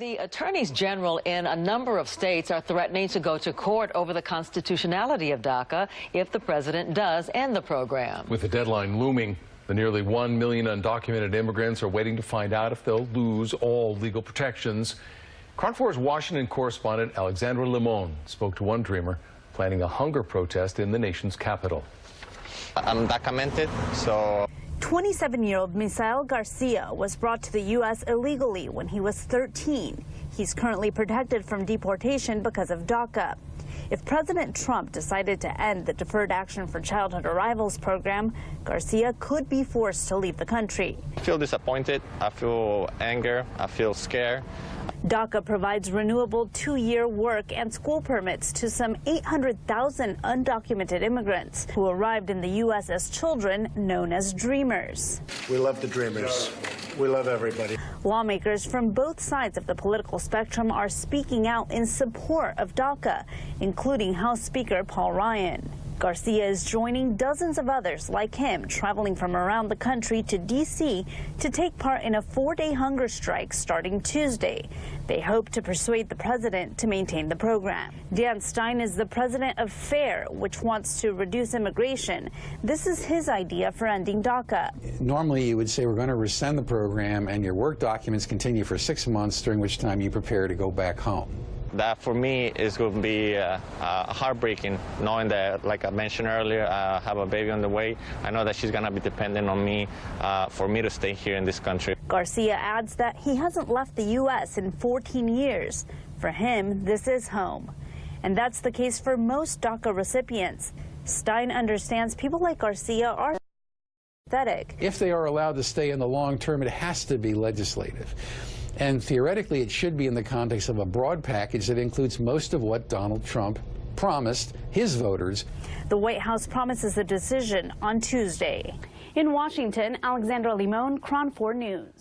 The attorneys general in a number of states are threatening to go to court over the constitutionality of DACA if the president does end the program. With the deadline looming, the nearly 1 million undocumented immigrants are waiting to find out if they'll lose all legal protections. KRON-TV's Washington correspondent Alexandra Limon spoke to one dreamer planning a hunger protest in the nation's capital. I'm documented, so... 27-year-old Misael Garcia was brought to the U.S. illegally when he was 13. He's currently protected from deportation because of DACA. If President Trump decided to end the Deferred Action for Childhood Arrivals program, Garcia could be forced to leave the country. I feel disappointed, I feel anger, I feel scared. DACA provides renewable 2-year work and school permits to some 800,000 undocumented immigrants who arrived in the U.S. as children, known as dreamers. We love the dreamers. We love everybody. Lawmakers from both sides of the political spectrum are speaking out in support of DACA, including House Speaker Paul Ryan. Garcia is joining dozens of others like him traveling from around the country to D.C. to take part in a 4-day hunger strike starting Tuesday. They hope to persuade the president to maintain the program. Stein is the president of FAIR, which wants to reduce immigration. This is his idea for ending DACA. Normally, you would say we're going to rescind the program and your work documents continue for 6 months, during which time you prepare to go back home. That for me is going to be heartbreaking, knowing that, like I mentioned earlier, I have a baby on the way. I know that she's going to be dependent on me for me to stay here in this country. Garcia adds that he hasn't left the U.S. in 14 years. For him, this is home. And that's the case for most DACA recipients. Stein understands people like Garcia are pathetic. If they are allowed to stay in the long term, it has to be legislative. And theoretically, it should be in the context of a broad package that includes most of what Donald Trump promised his voters. The White House promises a decision on Tuesday. In Washington, Alexandra Limon, KRON 4 News.